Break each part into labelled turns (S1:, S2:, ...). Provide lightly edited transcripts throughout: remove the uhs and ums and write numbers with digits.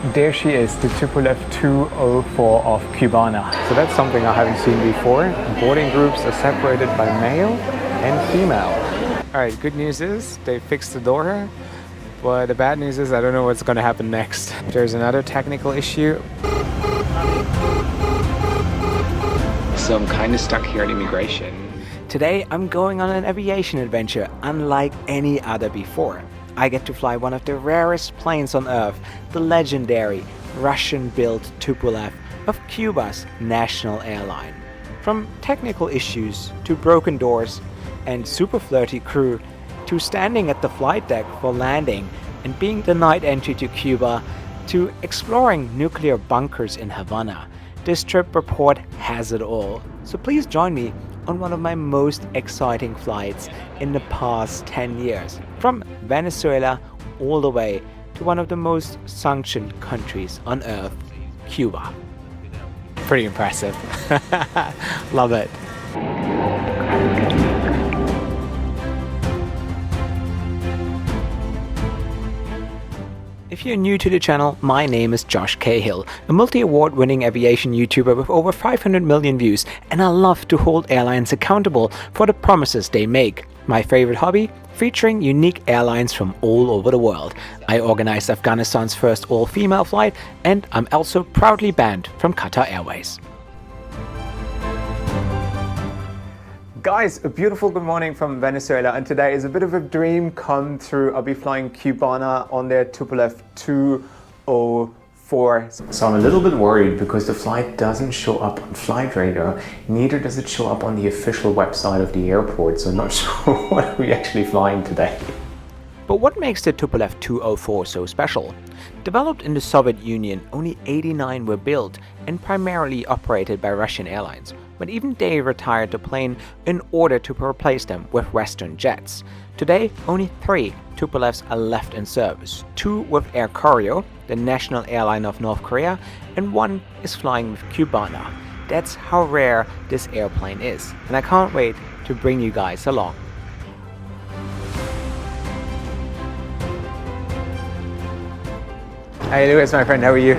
S1: There she is, the Tupolev TU-204 of Cubana. So that's something I haven't seen before. Boarding groups are separated by male and female. Alright, good news is they fixed the door, but the bad news is I don't know what's going to happen next. There's another technical issue. So I'm kind of stuck here at immigration. Today I'm going on an aviation adventure unlike any other before. I get to fly one of the rarest planes on Earth, the legendary Russian-built Tupolev of Cuba's national airline. From technical issues to broken doors and super flirty crew to standing at the flight deck for landing and being denied entry to Cuba to exploring nuclear bunkers in Havana, this trip report has it all. So please join me on one of my most exciting flights in the past 10 years, from Venezuela all the way to one of the most sanctioned countries on Earth, Cuba. Pretty impressive. Love it. If you're new to the channel, my name is Josh Cahill, a multi-award winning aviation YouTuber with over 500 million views, and I love to hold airlines accountable for the promises they make. My favorite hobby? Featuring unique airlines from all over the world. I organized Afghanistan's first all-female flight, and I'm also proudly banned from Qatar Airways. Guys, a beautiful good morning from Venezuela, and today is a bit of a dream come true. I'll be flying Cubana on their Tupolev TU-204. So I'm a little bit worried because the flight doesn't show up on Flight Radar, neither does it show up on the official website of the airport, so I'm not sure what we're actually flying today. But what makes the Tupolev TU-204 so special? Developed in the Soviet Union, only 89 were built and primarily operated by Russian airlines, but even they retired the plane in order to replace them with Western jets. Today, only 3 Tupolevs are left in service, 2 with Air Koryo, the national airline of North Korea, and 1 is flying with Cubana. That's how rare this airplane is, and I can't wait to bring you guys along. Hi Lucas, my friend, how are you?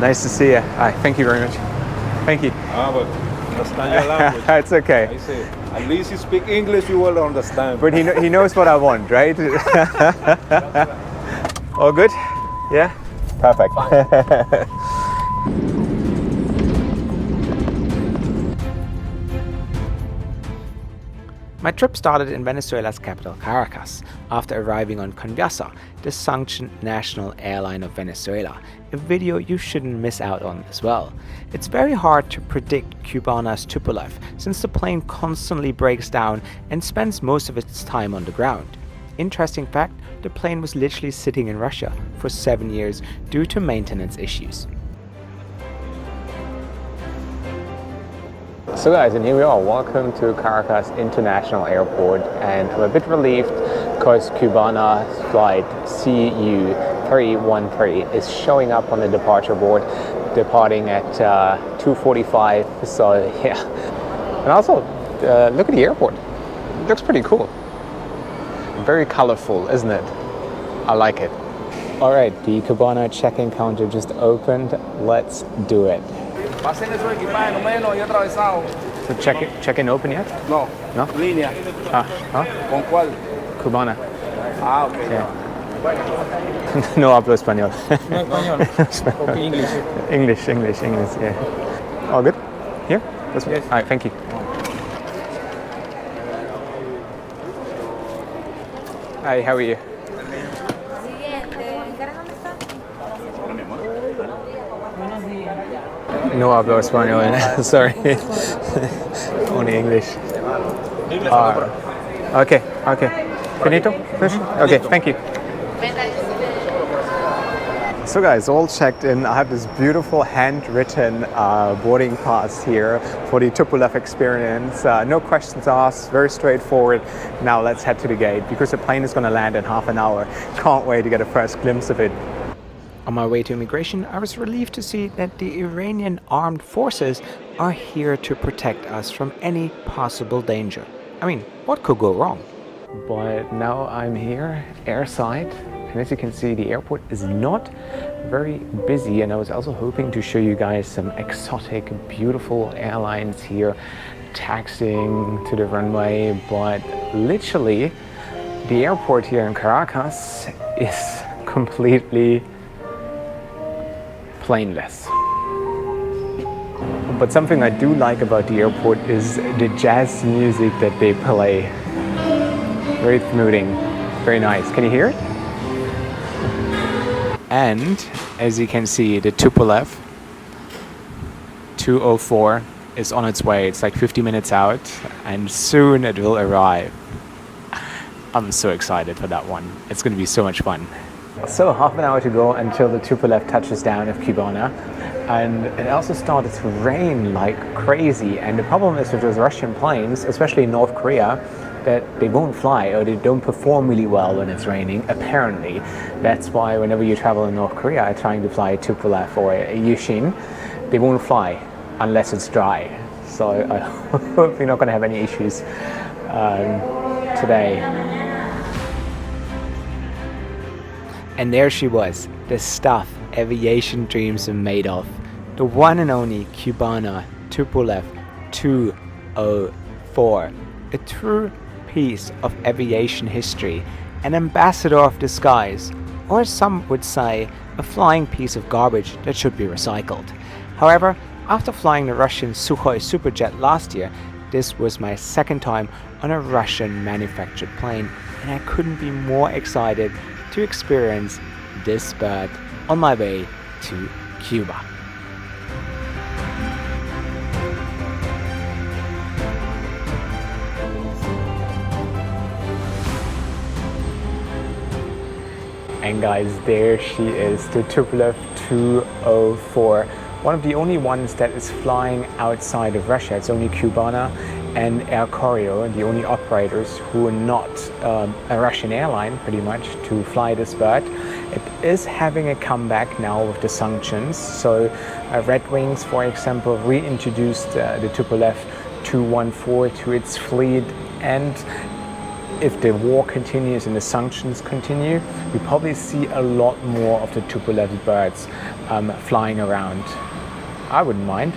S1: Nice to see you. Hi, thank you very much. Thank you.
S2: But understand your language.
S1: It's okay.
S2: I say, at least you speak English, you will understand.
S1: But he knows what I want, right? All good? Yeah? Perfect. My trip started in Venezuela's capital, Caracas, after arriving on Conviasa, the sanctioned national airline of Venezuela, a video you shouldn't miss out on as well. It's very hard to predict Cubana's Tupolev since the plane constantly breaks down and spends most of its time on the ground. Interesting fact, the plane was literally sitting in Russia for 7 years due to maintenance issues. So guys, and here we are, welcome to Caracas International Airport, and I'm a bit relieved because Cubana's flight CU-313 is showing up on the departure board, departing at 2:45, so yeah. And also, look at the airport, it looks pretty cool. Very colorful, isn't it? I like it. Alright, the Cubana check-in counter just opened, let's do it.
S3: So
S1: check-in open yet?
S3: No.
S1: No?
S3: Línea.
S1: Ah, huh?
S3: ¿Con cuál?
S1: Cubana.
S3: Ah, ok.
S1: Yeah. No hablo español.
S3: No español. Okay, English.
S1: English, yeah. All good? Here? This one?
S3: Yes.
S1: All right, thank you. Hi, how are you? No hablo español, sorry. Only English. Okay. Finito? Okay, thank you. So guys, all checked in. I have this beautiful handwritten boarding pass here for the Tupolev experience. No questions asked, very straightforward. Now let's head to the gate because the plane is going to land in half an hour. Can't wait to get a first glimpse of it. On my way to immigration, I was relieved to see that the Iranian armed forces are here to protect us from any possible danger. I mean, what could go wrong? But now I'm here, airside, And as you can see, the airport is not very busy, and I was also hoping to show you guys some exotic, beautiful airlines here taxiing to the runway, but literally the airport here in Caracas is completely planeless. But something I do like about the airport is the jazz music that they play. Very smoothing, very nice. Can you hear it? And as you can see, the Tupolev 204 is on its way. It's like 50 minutes out, and soon it will arrive. I'm so excited for that one. It's going to be so much fun. So half an hour to go until the Tupolev touches down at Cubana, and it also started to rain like crazy. And the problem is with those Russian planes, especially in North Korea, that they won't fly or they don't perform really well when it's raining, apparently. That's why whenever you travel in North Korea trying to fly Tupolev or Aviation, they won't fly unless it's dry. So I hope you're not going to have any issues today. And there she was, the stuff aviation dreams are made of. The one and only Cubana Tupolev 204. A true piece of aviation history, an ambassador of the skies, or some would say, a flying piece of garbage that should be recycled. However, after flying the Russian Sukhoi Superjet last year, this was my second time on a Russian manufactured plane, and I couldn't be more excited to experience this bird on my way to Cuba. And guys, there she is, the Tupolev 204. One of the only ones that is flying outside of Russia. It's only Cubana and Air Koryo, the only operators who are not a Russian airline, pretty much, to fly this bird. It is having a comeback now with the sanctions. So Red Wings, for example, reintroduced the Tupolev 214 to its fleet, and if the war continues and the sanctions continue, we probably see a lot more of the Tupolev birds flying around. I wouldn't mind.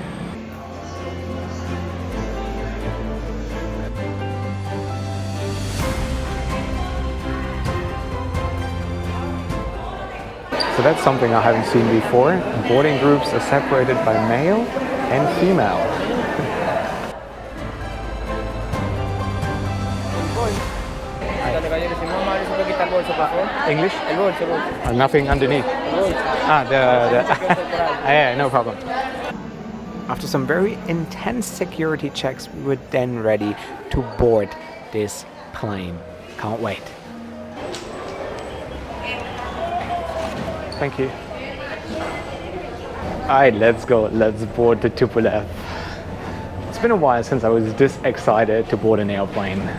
S1: So that's something I haven't seen before. Boarding groups are separated by male and female. English? Nothing underneath. Yeah, no problem. After some very intense security checks, we were then ready to board this plane. Can't wait. Thank you. Alright, let's go. Let's board the Tupolev. It's been a while since I was this excited to board an airplane.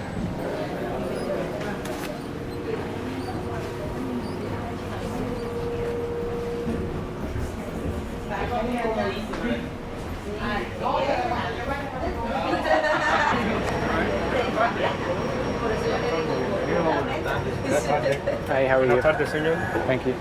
S1: Hi, how are you? Thank you.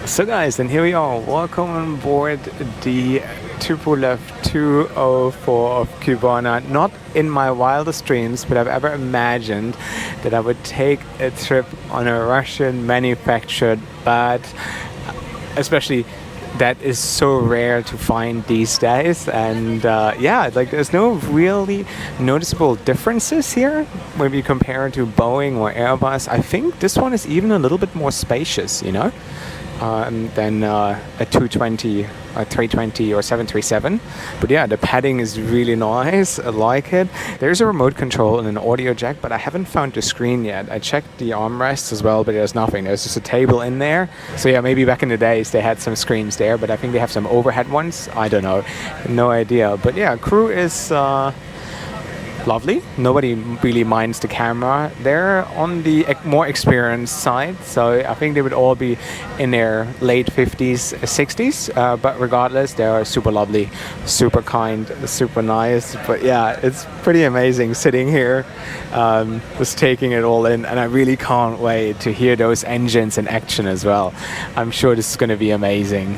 S1: So guys, and here we are. Welcome on board the Tupolev 204 of Cubana. Not in my wildest dreams would I've ever imagined that I would take a trip on a Russian manufactured bird, especially that is so rare to find these days. And yeah, like there's no really noticeable differences here when we compare it to Boeing or Airbus. I think this one is even a little bit more spacious, you know, than a 220, a 320 or 737. But yeah, the padding is really nice. I like it. There's a remote control and an audio jack, but I haven't found the screen yet. I checked the armrests as well, but there's nothing. There's just a table in there. So yeah, maybe back in the days they had some screens there, but I think they have some overhead ones. I don't know. No idea. But yeah, crew is lovely. Nobody really minds the camera. They're on the more experienced side, so I think they would all be in their late 50s, 60s. But regardless, they are super lovely, super kind, super nice. But yeah, it's pretty amazing sitting here, just taking it all in, and I really can't wait to hear those engines in action as well. I'm sure this is going to be amazing.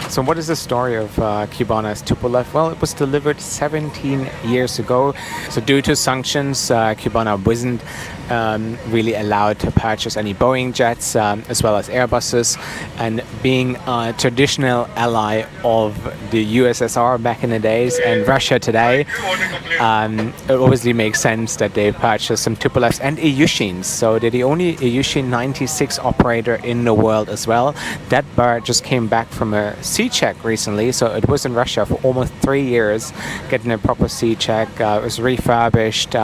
S1: So what is the story of Cubana's Tupolev? Well, it was delivered 17 years ago. So due to sanctions, Cubana wasn't really allowed to purchase any Boeing jets as well as Airbuses. And being a traditional ally of the USSR back in the days and Russia today, it obviously makes sense that they purchased some Tupolevs and Aviations. So they're the only Aviation 96 operator in the world as well. That bird just came back from a C-check recently, so it was in Russia for almost 3 years, getting a proper C-check. It was refurbished,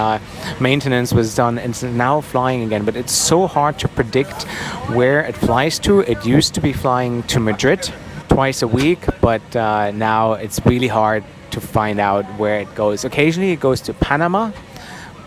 S1: maintenance was done, and it's now flying again. But it's so hard to predict where it flies to. It used to be flying to Madrid twice a week, but now it's really hard to find out where it goes. Occasionally it goes to Panama,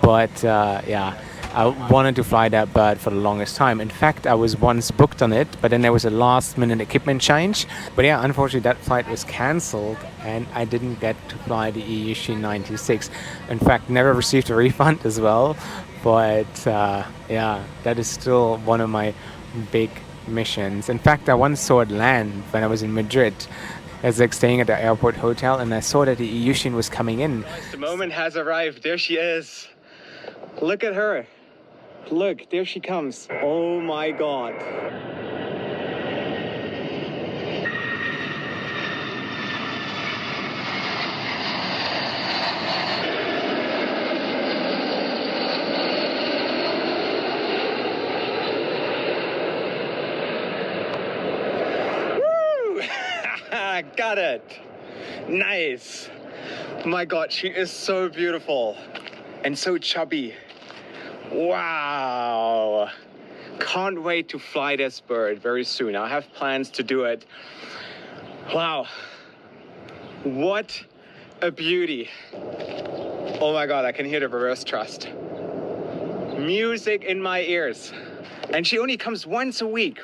S1: but yeah, I wanted to fly that bird for the longest time. In fact, I was once booked on it, but then there was a last-minute equipment change. But yeah, unfortunately, that flight was cancelled, and I didn't get to fly the Aviation 96. In fact, never received a refund as well. But yeah, that is still one of my big missions. In fact, I once saw it land when I was in Madrid. I was like staying at the airport hotel, and I saw that the Aviation was coming in. The moment has arrived. There she is. Look at her. Look, there she comes. Oh my God. Woo! Got it. Nice. My God, she is so beautiful and so chubby. Wow. Can't wait to fly this bird very soon. I have plans to do it. Wow. What a beauty. Oh my God, I can hear the reverse thrust. Music in my ears. And she only comes once a week.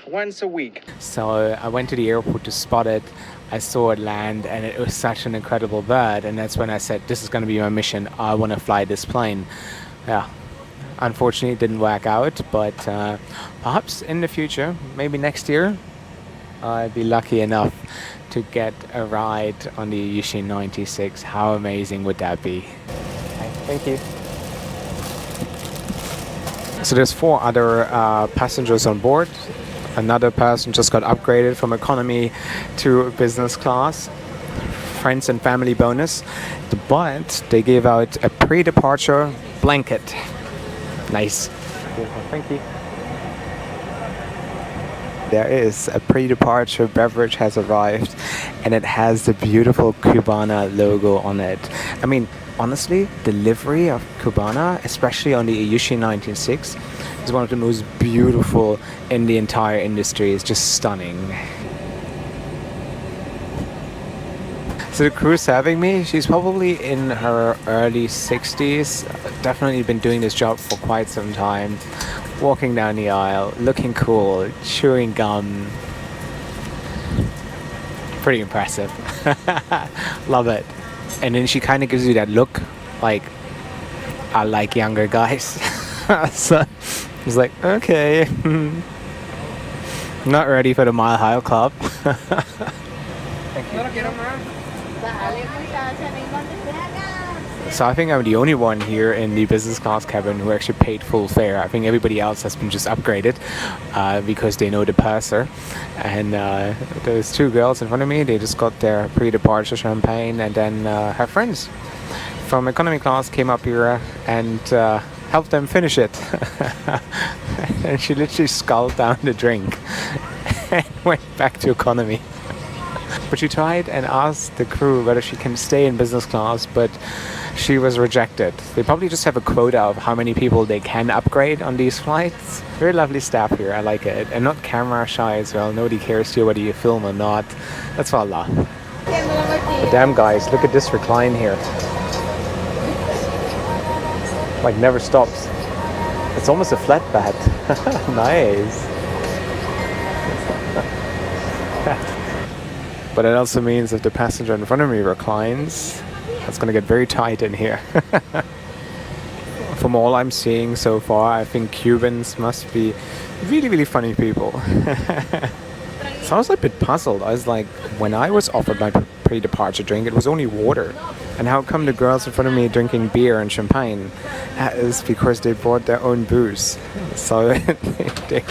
S1: So I went to the airport to spot it. I saw it land, and it was such an incredible bird. And that's when I said, this is going to be my mission. I want to fly this plane. Yeah. Unfortunately, it didn't work out, but perhaps in the future, maybe next year, I'd be lucky enough to get a ride on the Aviation 96. How amazing would that be? Thank you. So there's 4 other passengers on board. Another person just got upgraded from economy to business class. Friends and family bonus. But they gave out a pre-departure blanket. Nice. Thank you. There is a pre-departure beverage has arrived, and it has the beautiful Cubana logo on it. I mean, honestly, the livery of Cubana, especially on the Aviation 96, is one of the most beautiful in the entire industry. It's just stunning. So the crew serving me, she's probably in her early 60s, definitely been doing this job for quite some time, walking down the aisle, looking cool, chewing gum. Pretty impressive. Love it. And then she kind of gives you that look, like, I like younger guys. So it's like, okay, not ready for the Mile High Club. Thank you. So I think I'm the only one here in the business class cabin who actually paid full fare. I think everybody else has been just upgraded because they know the purser. And there's 2 girls in front of me. They just got their pre-departure champagne, and then her friends from economy class came up here and helped them finish it. And she literally sculled down the drink and went back to economy. But she tried and asked the crew whether she can stay in business class, but she was rejected. They probably just have a quota of how many people they can upgrade on these flights. Very lovely staff here, I like it. And not camera shy as well. Nobody cares to you whether you film or not. That's what I love. But damn guys, look at this recline here. Like never stops. It's almost a flatbed. Nice. But it also means if the passenger in front of me reclines, it's going to get very tight in here. From all I'm seeing so far, I think Cubans must be really, really funny people. So I was a bit puzzled. I was like, when I was offered my pre-departure drink, it was only water. And how come the girls in front of me drinking beer and champagne? That is because they brought their own booze. So they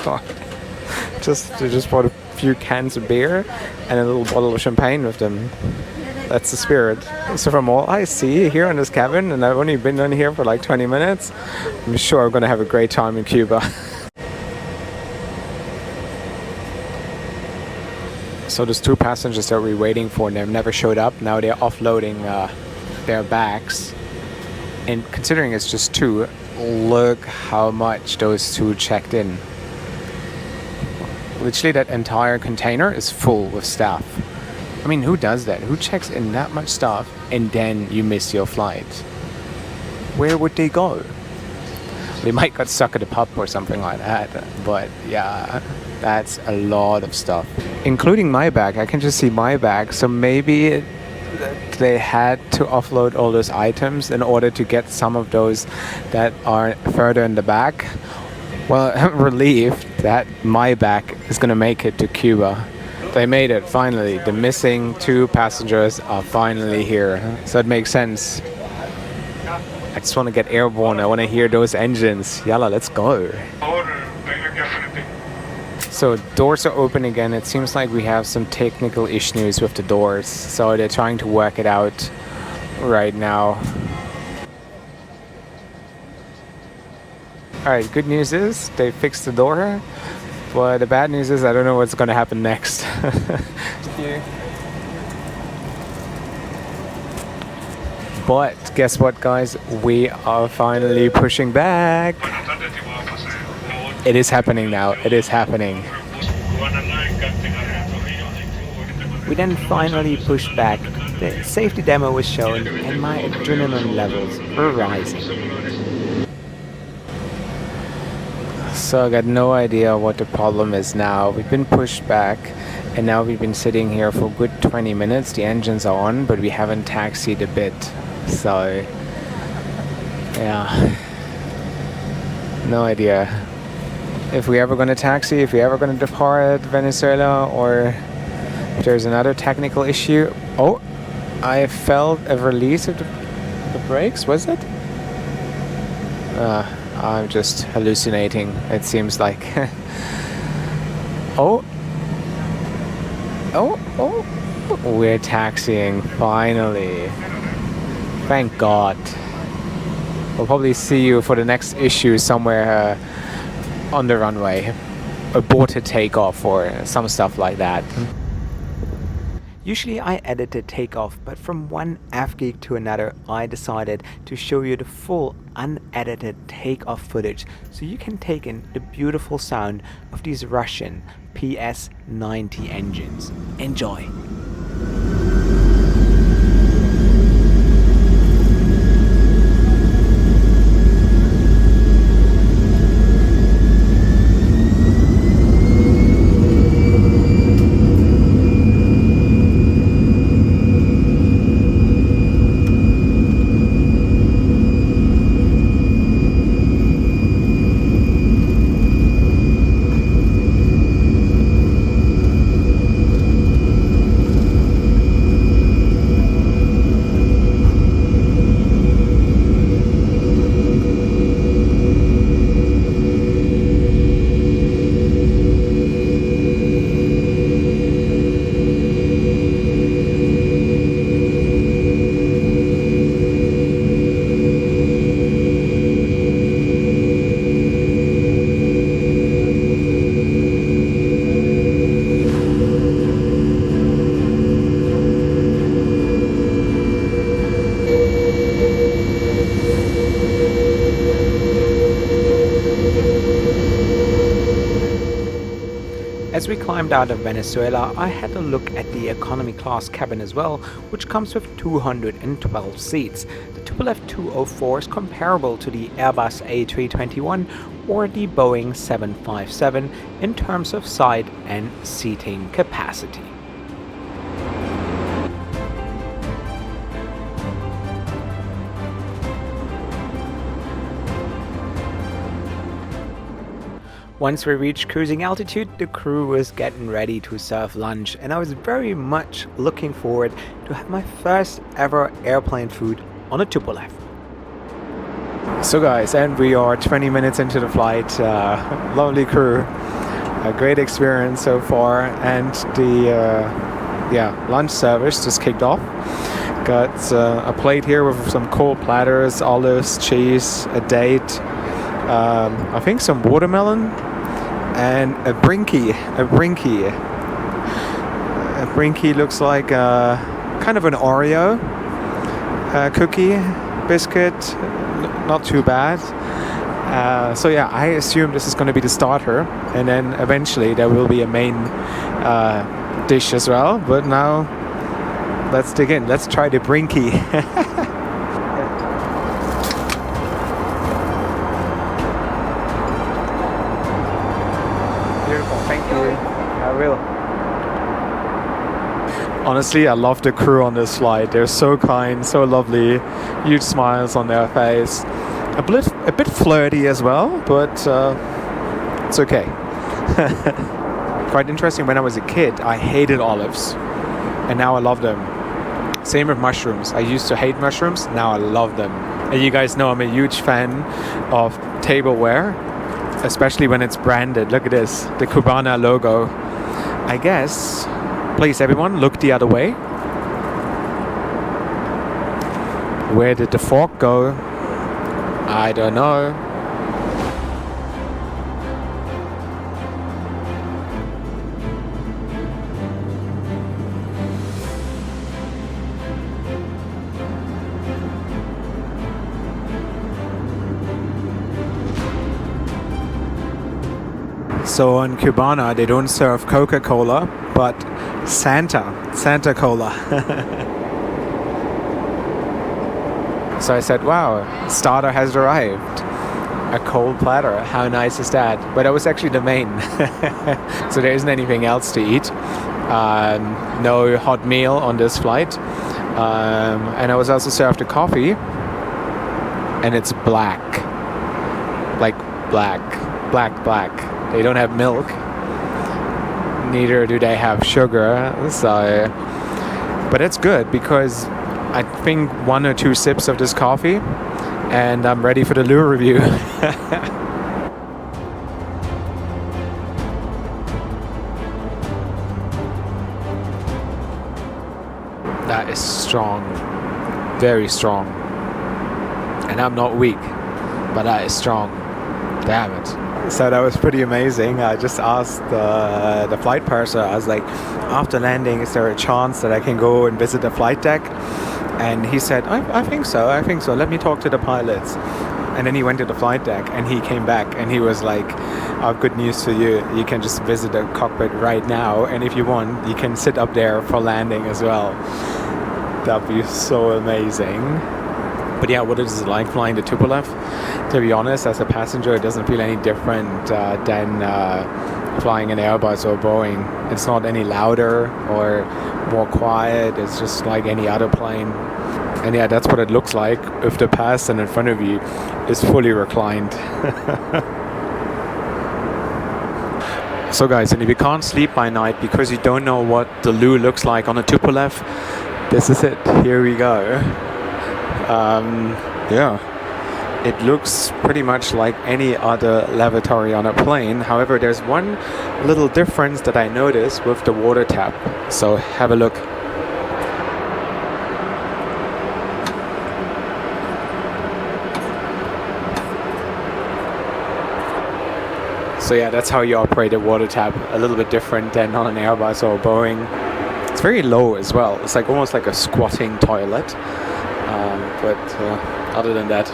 S1: just brought a few cans of beer and a little bottle of champagne with them. That's the spirit. So from all I see here in this cabin, and I've only been in here for like 20 minutes, I'm sure I'm going to have a great time in Cuba. So there's two passengers that we're waiting for, and they've never showed up. Now they're offloading their bags. And considering it's just two, look how much those two checked in. Literally that entire container is full with stuff. I mean, who does that? Who checks in that much stuff and then you miss your flight? Where would they go? They might get stuck at a pub or something like that. But yeah, that's a lot of stuff. Including my bag. I can just see my bag. So maybe they had to offload all those items in order to get some of those that are further in the back. Well, I'm relieved that my bag is going to make it to Cuba. They made it, finally. The missing two passengers are finally here. So it makes sense. I just want to get airborne. I want to hear those engines. Yalla, let's go. So doors are open again. It seems like we have some technical issues with the doors. So they're trying to work it out right now. Alright, good news is they fixed the door. But the bad news is I don't know what's going to happen next. But guess what, guys? We are finally pushing back. It is happening now. It is happening. We then finally pushed back. The safety demo was shown and my adrenaline levels were rising. So I got no idea what the problem is now. We've been pushed back and now we've been sitting here for a good 20 minutes. The engines are on, but we haven't taxied a bit. So, yeah. No idea if we're ever going to taxi, if we're ever going to depart Venezuela, or if there's another technical issue. Oh, I felt a release of the brakes, was it? I'm just hallucinating, it seems like. Oh, we're taxiing, finally. Thank God. We'll probably see you for the next issue somewhere on the runway. Aborted takeoff or some stuff like that. Usually I edit the takeoff, but from one F-geek to another I decided to show you the full unedited takeoff footage so you can take in the beautiful sound of these Russian PS-90 engines. Enjoy! As we climbed out of Venezuela, I had a look at the economy class cabin as well, which comes with 212 seats. The Tupolev 204 is comparable to the Airbus A321 or the Boeing 757 in terms of side and seating capacity. Once we reached cruising altitude, the crew was getting ready to serve lunch, and I was very much looking forward to have my first ever airplane food on a Tupolev. So guys, and we are 20 minutes into the flight. Lovely crew, a great experience so far, and the lunch service just kicked off. Got a plate here with some cold platters, olives, cheese, a date, I think some watermelon, and a brinkie. A brinkie looks like kind of an Oreo cookie biscuit, not too bad. So yeah, I assume this is going to be the starter, and then eventually there will be a main dish as well. But now let's dig in. Let's try the brinkie. Thank you. I will. Honestly, I love the crew on this flight. They're so kind, so lovely, huge smiles on their face. A bit flirty as well, but it's okay. Quite interesting. When I was a kid, I hated olives, and now I love them. Same with mushrooms. I used to hate mushrooms. Now I love them. And you guys know I'm a huge fan of tableware, especially when it's branded. Look at this, the Cubana logo. I guess, please everyone, look the other way. Where did the fork go? I don't know. So on Cubana, they don't serve Coca-Cola, but Santa Cola. So I said, wow, starter has arrived. A cold platter, how nice is that? But that was actually the main. So there isn't anything else to eat. No hot meal on this flight. And I was also served a coffee. And it's black. Like black. They don't have milk. Neither do they have sugar. So, but it's good because I think 1 or 2 sips of this coffee and I'm ready for the lure review. That is strong. Very strong. And I'm not weak, but that is strong. Damn it. So that was pretty amazing. I just asked the flight purser, I was like, after landing, is there a chance that I can go and visit the flight deck? And he said, I think so, let me talk to the pilots. And then he went to the flight deck and he came back and he was like, I have good news for you. You can just visit the cockpit right now, and if you want, you can sit up there for landing as well. That'd be so amazing. But yeah, what is it like flying the Tupolev? To be honest, as a passenger, it doesn't feel any different than flying an Airbus or Boeing. It's not any louder or more quiet. It's just like any other plane. And yeah, that's what it looks like if the person in front of you is fully reclined. So guys, and if you can't sleep by night because you don't know what the loo looks like on a Tupolev, this is it. Here we go. Yeah, it looks pretty much like any other lavatory on a plane. However, there's one little difference that I noticed with the water tap. So have a look. So yeah, that's how you operate a water tap. A little bit different than on an Airbus or a Boeing. It's very low as well. It's like almost like a squatting toilet. But other than that,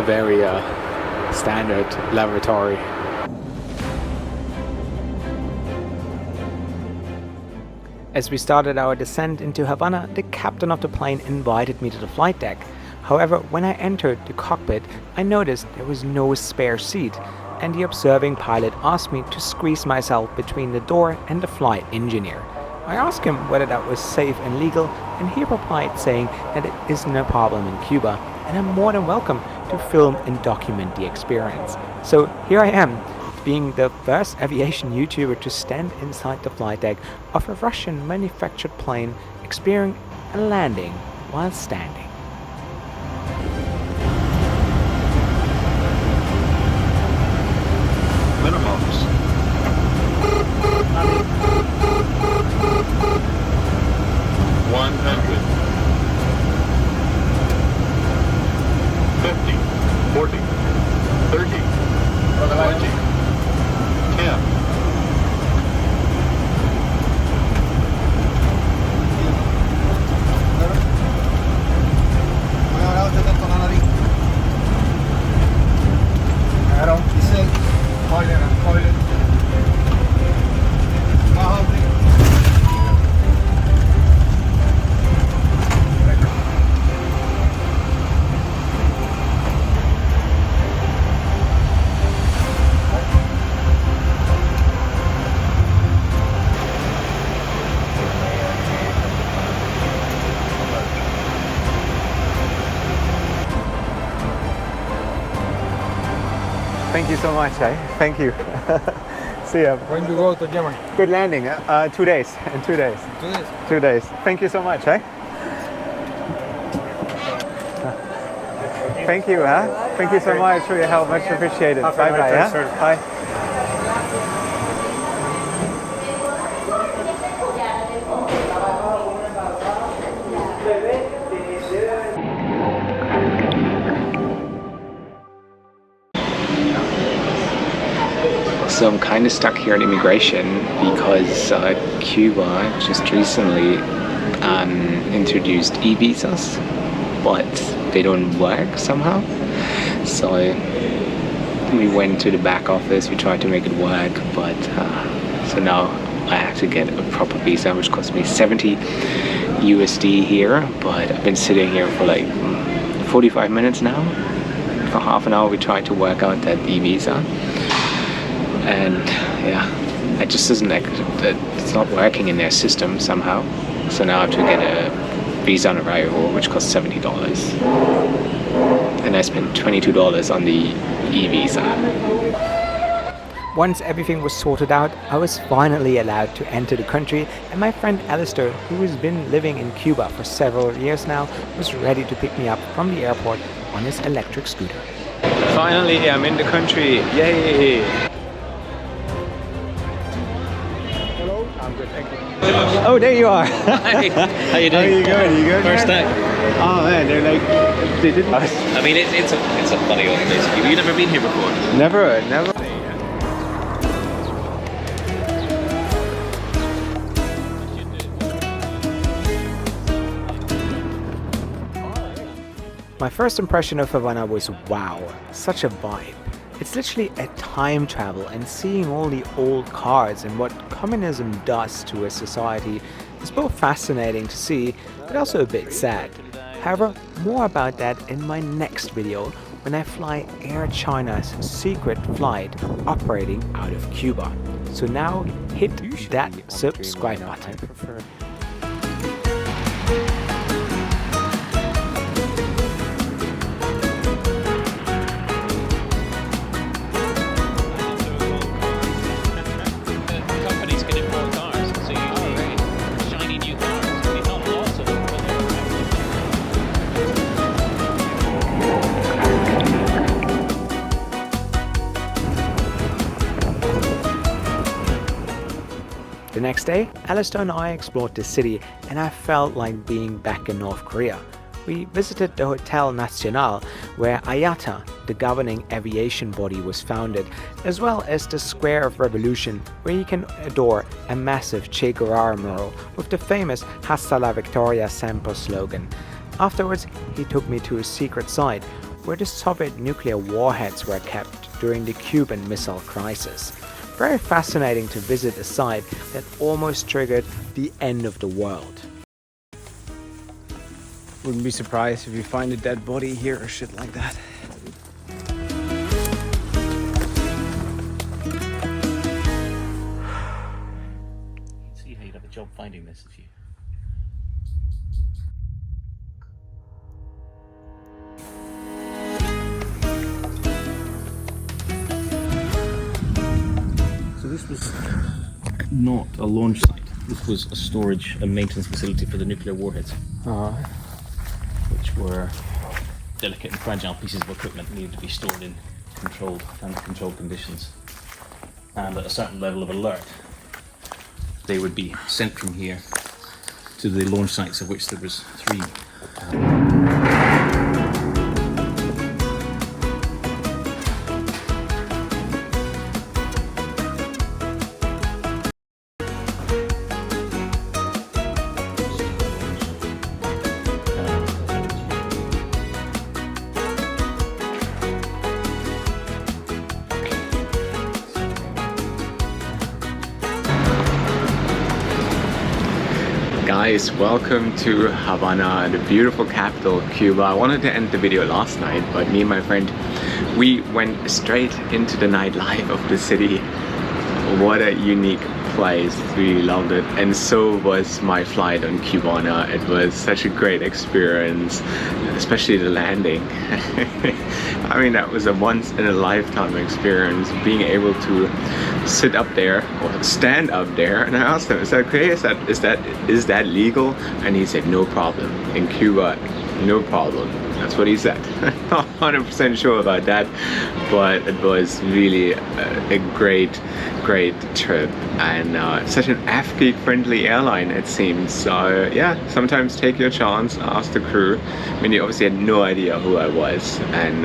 S1: a very standard lavatory. As we started our descent into Havana, the captain of the plane invited me to the flight deck. However, when I entered the cockpit, I noticed there was no spare seat, and the observing pilot asked me to squeeze myself between the door and the flight engineer. I asked him whether that was safe and legal, and he replied saying that it isn't a problem in Cuba, and I'm more than welcome to film and document the experience. So here I am, being the first aviation YouTuber to stand inside the flight deck of a Russian-manufactured plane, experiencing a landing while standing.
S2: Minimums. 100. 50. 40. 30. 20. 10.
S1: Thank you so much, Thank you. See ya.
S3: When you go to Germany?
S1: Good landing. 2 days. In 2 days.
S3: 2 days.
S1: 2 days. Thank you so much, Thank you, Thank you so much for your help. Much appreciated. Bye bye, Bye. So I'm kind of stuck here at immigration because Cuba just recently introduced e-visas, but they don't work somehow. So we went to the back office, we tried to make it work, but so now I have to get a proper visa, which cost me 70 USD here, but I've been sitting here for like 45 minutes now. For half an hour we tried to work out that e-visa. And yeah, it just doesn't, it's not working in their system somehow. So now I have to get a visa on arrival, which costs $70. And I spent $22 on the e-visa. Once everything was sorted out, I was finally allowed to enter the country, and my friend Alistair, who has been living in Cuba for several years now, was ready to pick me up from the airport on his electric scooter. Finally, I'm in the country. Yay! Oh, there you are.
S4: Hi. How you doing?
S1: How you going? You good?
S4: First day.
S1: Oh man, they're like, they didn't.
S4: I mean, it's a funny old place. You've never been here before?
S1: Never. My first impression of Havana was wow, such a vibe. It's literally a time travel, and seeing all the old cars and what communism does to a society is both fascinating to see, but also a bit sad. However, more about that in my next video when I fly Air China's secret flight operating out of Cuba. So now hit that subscribe button. The next day, Alistair and I explored the city, and I felt like being back in North Korea. We visited the Hotel Nacional, where IATA, the governing aviation body, was founded, as well as the Square of Revolution, where you can adore a massive Che Guevara mural with the famous Hasta la Victoria Siempre slogan. Afterwards, he took me to a secret site where the Soviet nuclear warheads were kept during the Cuban Missile Crisis. Very fascinating to visit a site that almost triggered the end of the world. Wouldn't be surprised if you find a dead body here or shit like that.
S4: See how you'd have a job finding this if you... So this was not a launch site. This was a storage and maintenance facility for the nuclear warheads, which were delicate and fragile pieces of equipment needed to be stored in controlled conditions. And at a certain level of alert, they would be sent from here to the launch sites, of which there was 3.
S1: Guys, welcome to Havana, the beautiful capital of Cuba. I wanted to end the video last night, but me and my friend, we went straight into the nightlife of the city. What a unique place, really loved it, and so was my flight on Cubana. It was such a great experience, especially the landing. I mean, that was a once in a lifetime experience, being able to sit up there or stand up there. And I asked him, is that okay? Is that legal? And he said, no problem. In Cuba, no problem. That's what he said. Not 100% sure about that, but it was really a great trip, and such an F-geek friendly airline, it seems. So yeah, sometimes take your chance, ask the crew. I mean, they obviously had no idea who I was, and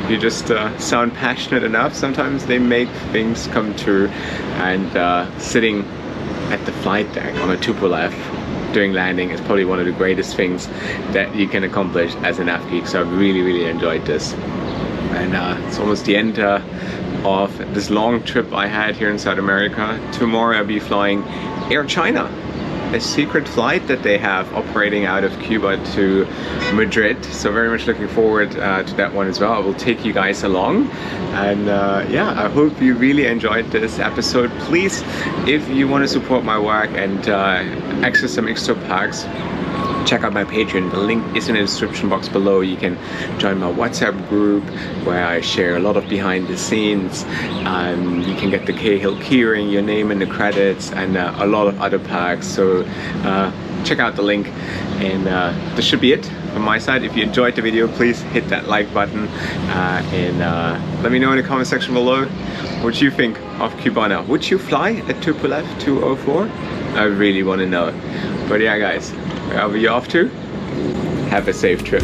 S1: if you just sound passionate enough, sometimes they make things come true. And sitting at the flight deck on a Tupolev during landing is probably one of the greatest things that you can accomplish as an F-geek. So I really enjoyed this, and it's almost the end of this long trip I had here in South America. Tomorrow I'll be flying Air China, a secret flight that they have operating out of Cuba to Madrid. So very much looking forward to that one as well. I will take you guys along, and yeah, I hope you really enjoyed this episode. Please, if you want to support my work and access some extra perks, check out my Patreon. The link is in the description box below. You can join my WhatsApp group where I share a lot of behind the scenes. You can get the Cahill keyring, your name in the credits, and a lot of other perks. So check out the link, and this should be it from my side. If you enjoyed the video, please hit that like button, and let me know in the comment section below what you think of Cubana. Would you fly a Tupolev 204? I really want to know. But yeah guys, wherever you're off to, have a safe trip.